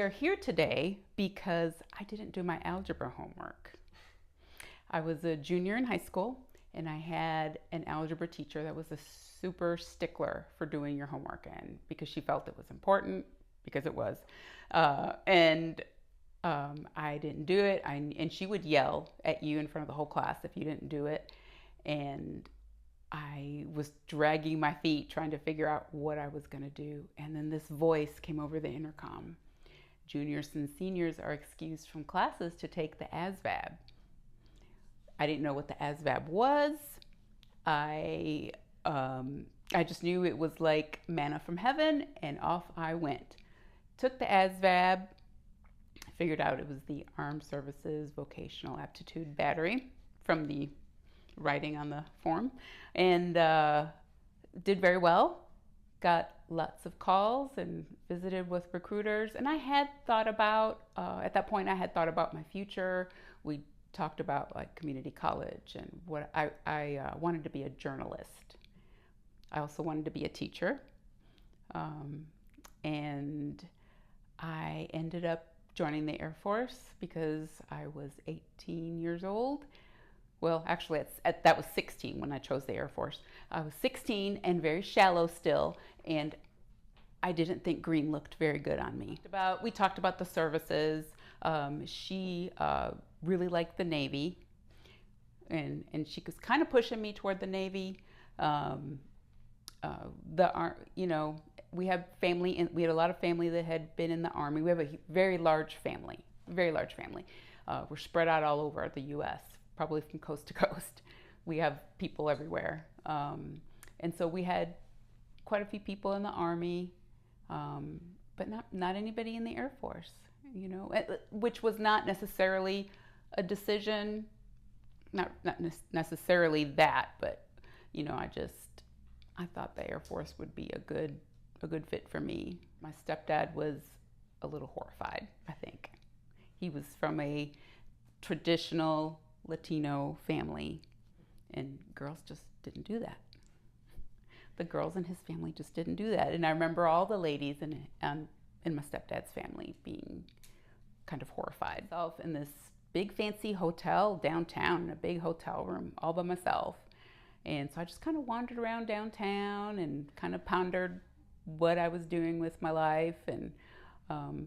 are here today because I didn't do my algebra homework. I was a junior in high school and I had an algebra teacher that was a super stickler for doing your homework, and because she felt it was important, because it was. I didn't do it, and she would yell at you in front of the whole class if you didn't do it. And I was dragging my feet trying to figure out what I was going to do. And then this voice came over the intercom. Juniors and seniors are excused from classes to take the ASVAB. I didn't know what the ASVAB was. I just knew it was like manna from heaven, and off I went. Took the ASVAB, figured out it was the Armed Services Vocational Aptitude Battery from the writing on the form, and did very well. Got lots of calls and visited with recruiters. And I had thought about, at that point, I had thought about my future. We talked about like community college and what I wanted to be a journalist. I also wanted to be a teacher. And I ended up joining the Air Force because I was 18 years old. Well, actually, that was 16 when I chose the Air Force. I was 16 and very shallow still, and I didn't think green looked very good on me. We talked about the services. She really liked the Navy, and she was kind of pushing me toward the Navy. We have family, and we had a lot of family that had been in the Army. We have a very large family, we're spread out all over the U.S., probably from coast to coast. We have people everywhere. And so we had quite a few people in the Army, but not anybody in the Air Force, which was not necessarily a decision, not necessarily that, but, I thought the Air Force would be a good fit for me. My stepdad was a little horrified, I think. He was from a traditional Latino family, and girls just didn't do that. The girls in his family just didn't do that. And I remember all the ladies in my stepdad's family being kind of horrified. Myself in this big fancy hotel downtown, in a big hotel room, all by myself. And so I just kind of wandered around downtown and kind of pondered what I was doing with my life. And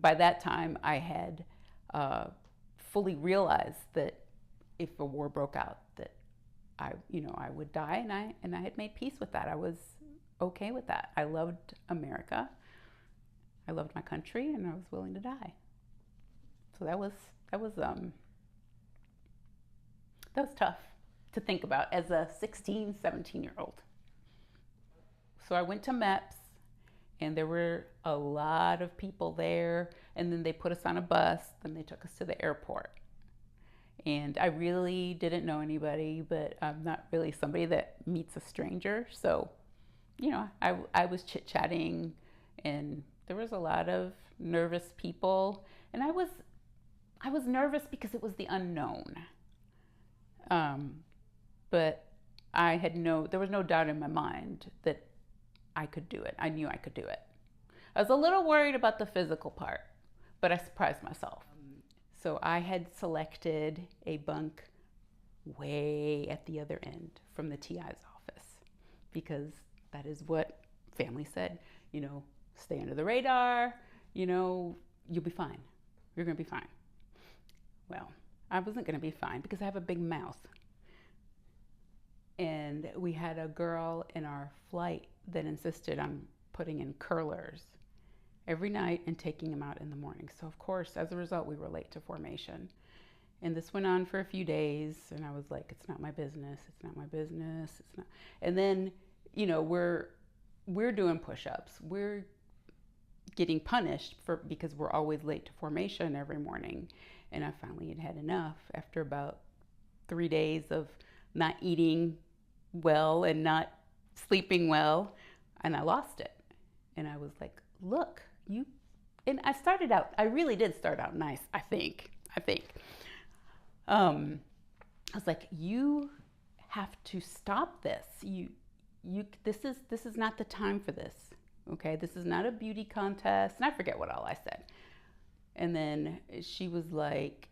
by that time, I had fully realized that if a war broke out, that I would die, and I had made peace with that. I was okay with that. I loved America. I loved my country, and I was willing to die. So that was tough to think about as a 16, 17-year-old. So I went to MEPS, and there were a lot of people there, and then they put us on a bus, then they took us to the airport. And I really didn't know anybody, but I'm not really somebody that meets a stranger. So, I was chit-chatting, and there was a lot of nervous people. And I was nervous because it was the unknown. But there was no doubt in my mind that I could do it. I knew I could do it. I was a little worried about the physical part, but I surprised myself. So I had selected a bunk way at the other end from the TI's office, because that is what family said. Stay under the radar, you'll be fine. You're going to be fine. Well, I wasn't going to be fine because I have a big mouth. And we had a girl in our flight that insisted on putting in curlers every night and taking them out in the morning. So of course, as a result, we were late to formation. And this went on for a few days, and I was like, it's not my business, it's not my business, it's not. And then, we're doing push-ups. We're getting punished because we're always late to formation every morning. And I finally had enough after about 3 days of not eating well and not sleeping well, and I lost it. And I was like, look, and I really did start out nice, I think. I was like, you have to stop this. This is not the time for this. Okay, this is not a beauty contest. And I forget what all I said. And then she was like,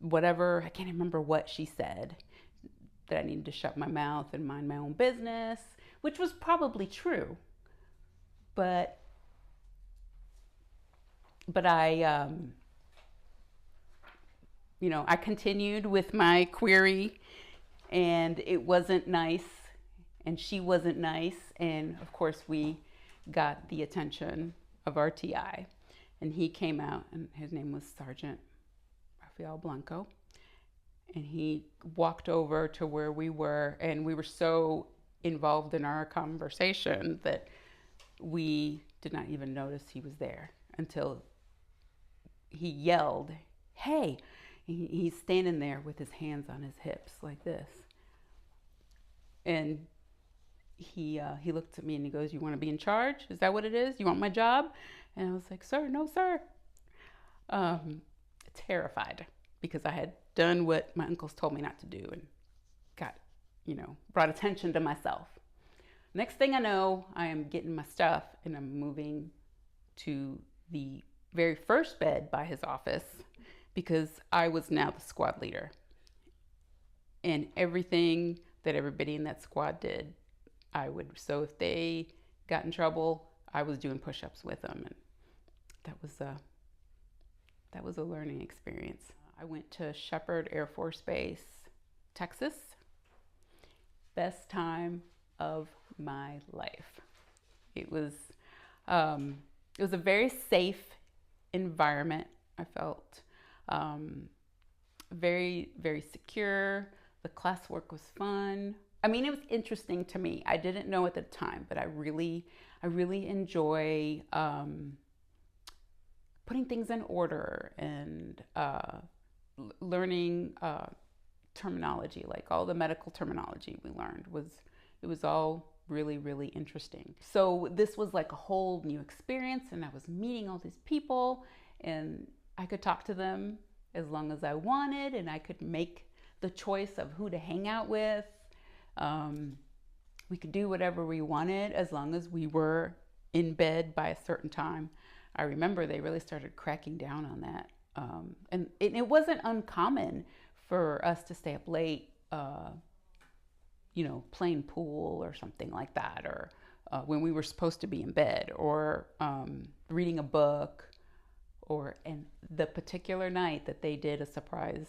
whatever, I can't remember what she said, that I needed to shut my mouth and mind my own business, which was probably true. But I, I continued with my query, and it wasn't nice, and she wasn't nice. And of course, we got the attention of our TI, and he came out, and his name was Sergeant Rafael Blanco. And he walked over to where we were, and we were so involved in our conversation that we did not even notice he was there until he yelled, "Hey!" He's standing there with his hands on his hips like this. And he looked at me and he goes, "You want to be in charge? Is that what it is? You want my job?" And I was like, "Sir, no, sir." Terrified, because I had done what my uncles told me not to do and got, brought attention to myself. Next thing I know, I am getting my stuff and I'm moving to the very first bed by his office, because I was now the squad leader. And everything that everybody in that squad did, I would. So if they got in trouble, I was doing push-ups with them. And that was a learning experience. I went to Shepherd Air Force Base, Texas. Best time of my life. It was a very safe environment. I felt very, very secure. The classwork was fun. I mean, it was interesting to me. I didn't know at the time, but I really enjoy putting things in order and learning terminology, like all the medical terminology we learned it was all really, really interesting. So this was like a whole new experience, and I was meeting all these people, and I could talk to them as long as I wanted, and I could make the choice of who to hang out with. We could do whatever we wanted as long as we were in bed by a certain time. I remember they really started cracking down on that. And it wasn't uncommon for us to stay up late, playing pool or something like that, or when we were supposed to be in bed, or reading a book, and the particular night that they did a surprise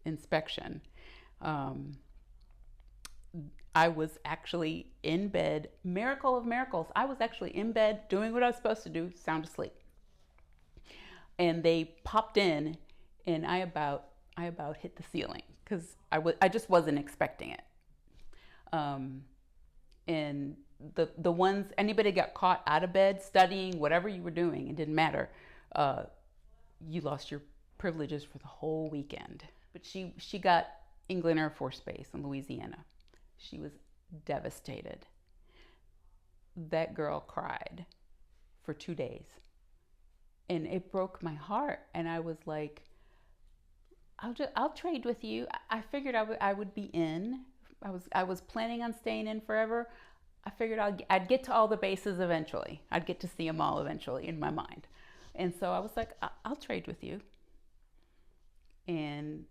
inspection, I was actually in bed. Miracle of miracles. I was actually in bed doing what I was supposed to do, sound asleep. And they popped in, and I about hit the ceiling, because I just wasn't expecting it. And the ones, anybody got caught out of bed studying, whatever you were doing, it didn't matter. You lost your privileges for the whole weekend. But she got England Air Force Base in Louisiana. She was devastated. That girl cried for 2 days. And it broke my heart. And I was like, I'll trade with you. I figured I would be in. I was planning on staying in forever. I figured I'd get to all the bases eventually. I'd get to see them all eventually in my mind. And so I was like, I'll trade with you. And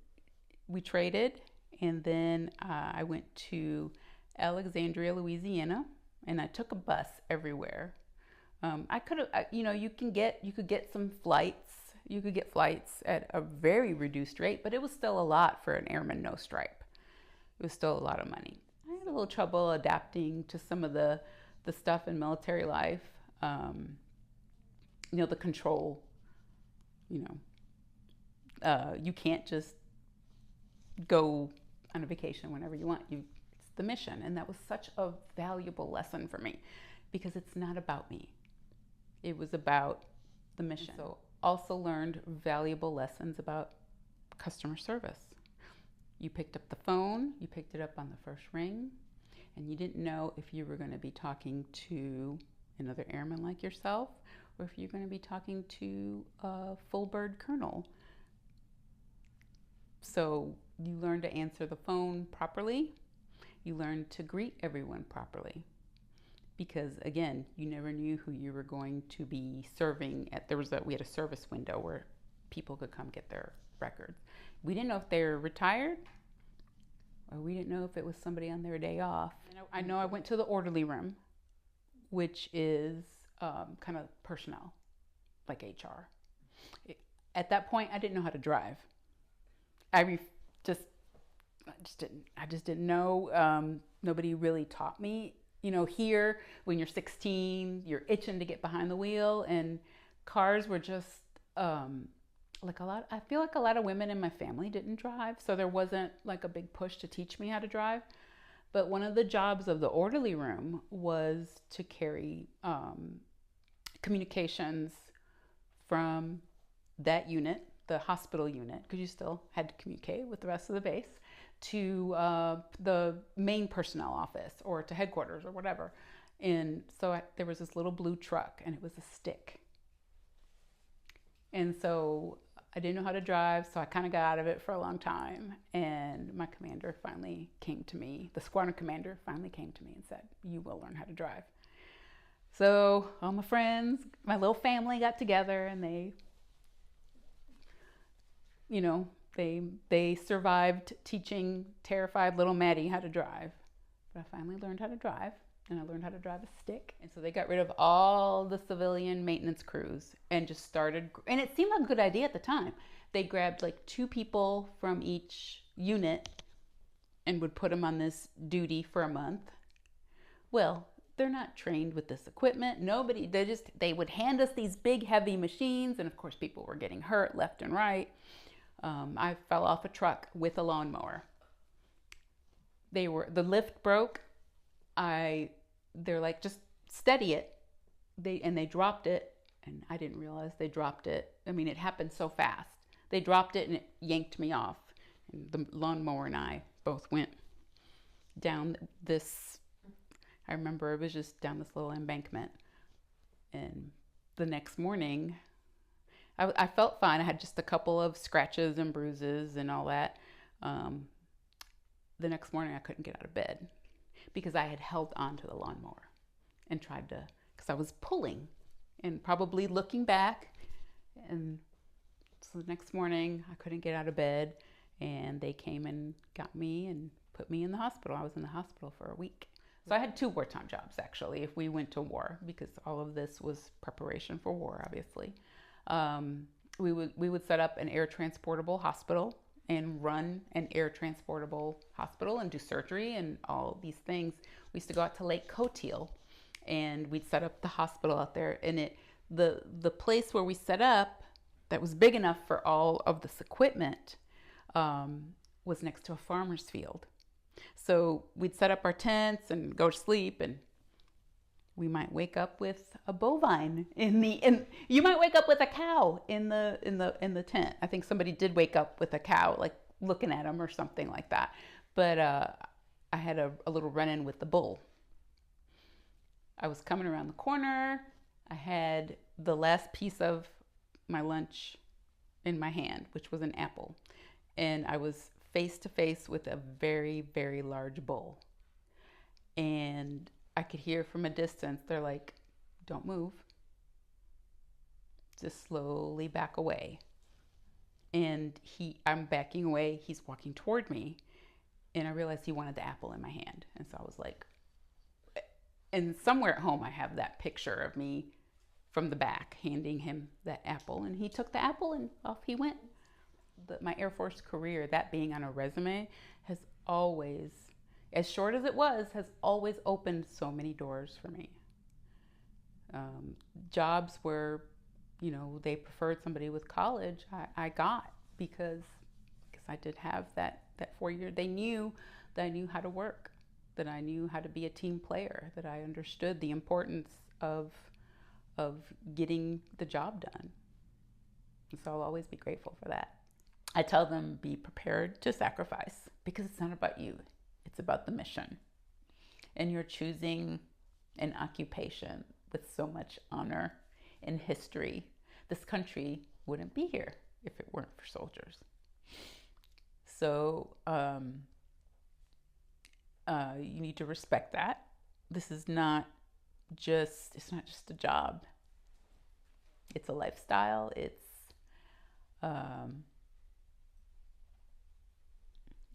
we traded. And then I went to Alexandria, Louisiana, and I took a bus everywhere. I could have, you could get some flights. You could get flights at a very reduced rate, but it was still a lot for an airman no stripe. It was still a lot of money. I had a little trouble adapting to some of the stuff in military life. The control. You can't just go on a vacation whenever you want. It's the mission, and that was such a valuable lesson for me, because it's not about me. It was about the mission. So also learned valuable lessons about customer service. You picked up the phone, you picked it up on the first ring, and you didn't know if you were going to be talking to another airman like yourself, or if you're going to be talking to a full bird colonel. So you learn to answer the phone properly. You learn to greet everyone properly, because again, you never knew who you were going to be serving at. We had a service window where people could come get their records. We didn't know if they were retired, or we didn't know if it was somebody on their day off. And I know I went to the orderly room, which is kind of personnel, like HR. At that point, I didn't know how to drive. I just didn't know. Nobody really taught me. You know, here when you're 16, you're itching to get behind the wheel, and cars were just like a lot. I feel like a lot of women in my family didn't drive, so there wasn't like a big push to teach me how to drive. But one of the jobs of the orderly room was to carry communications from that unit, the hospital unit, because you still had to communicate with the rest of the base, to the main personnel office or to headquarters or whatever. And so there was this little blue truck, and it was a stick. And so I didn't know how to drive, so I kind of got out of it for a long time. And my commander finally came to me, the squadron commander finally came to me and said, "You will learn how to drive." So all my friends, my little family got together, and they survived teaching terrified little Maddie how to drive. But I finally learned how to drive, and I learned how to drive a stick. And so they got rid of all the civilian maintenance crews and just started, and it seemed like a good idea at the time. They grabbed like 2 people from each unit and would put them on this duty for a month. Well, they're not trained with this equipment. They would hand us these big heavy machines, and of course people were getting hurt left and right. I fell off a truck with a lawnmower. The lift broke. They're like, "Just steady it." They dropped it, and I didn't realize they dropped it. I mean, it happened so fast. They dropped it and it yanked me off. And the lawnmower and I both went down this, I remember it was just down this little embankment. And the next morning, I felt fine. I had just a couple of scratches and bruises and all that. The next morning I couldn't get out of bed because I had held on to the lawnmower and tried to, because I was pulling and probably looking back. And so the next morning I couldn't get out of bed, and they came and got me and put me in the hospital. I was in the hospital for a week. So I had 2 wartime jobs, actually, if we went to war, because all of this was preparation for war, obviously. We would set up an air transportable hospital and run an air transportable hospital and do surgery and all these things. We used to go out to Lake Coteal, and we'd set up the hospital out there. And the place where we set up that was big enough for all of this equipment was next to a farmer's field. So we'd set up our tents and go to sleep, and we might wake up with a bovine you might wake up with a cow in the tent. I think somebody did wake up with a cow, like looking at them or something like that. But I had a little run-in with the bull. I was coming around the corner. I had the last piece of my lunch in my hand, which was an apple. And I was face to face with a very, very large bull. And I could hear from a distance, they're like, "Don't move. Just slowly back away." And I'm backing away. He's walking toward me. And I realized he wanted the apple in my hand. And so I was like, and somewhere at home, I have that picture of me from the back handing him that apple. And he took the apple and off he went. My Air Force career, that being on a resume, has always, as short as it was, has always opened so many doors for me. Jobs where, they preferred somebody with college, I got because I did have that 4 year. They knew that I knew how to work, that I knew how to be a team player, that I understood the importance of getting the job done. And so I'll always be grateful for that. I tell them, be prepared to sacrifice, because it's not about you. It's about the mission. And you're choosing an occupation with so much honor and history. This country wouldn't be here if it weren't for soldiers. So you need to respect that. This is not it's not just a job. It's a lifestyle. Um,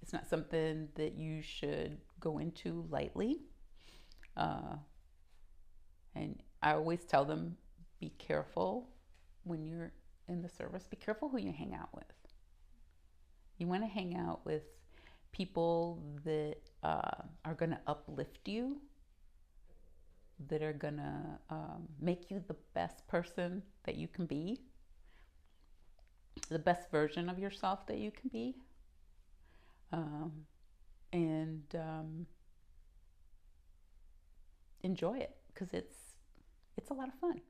it's not something that you should go into lightly. And I always tell them, be careful when you're in the service. Be careful who you hang out with. You want to hang out with people that are going to uplift you, that are going to make you the best person that you can be, the best version of yourself that you can be. And enjoy it, because it's a lot of fun.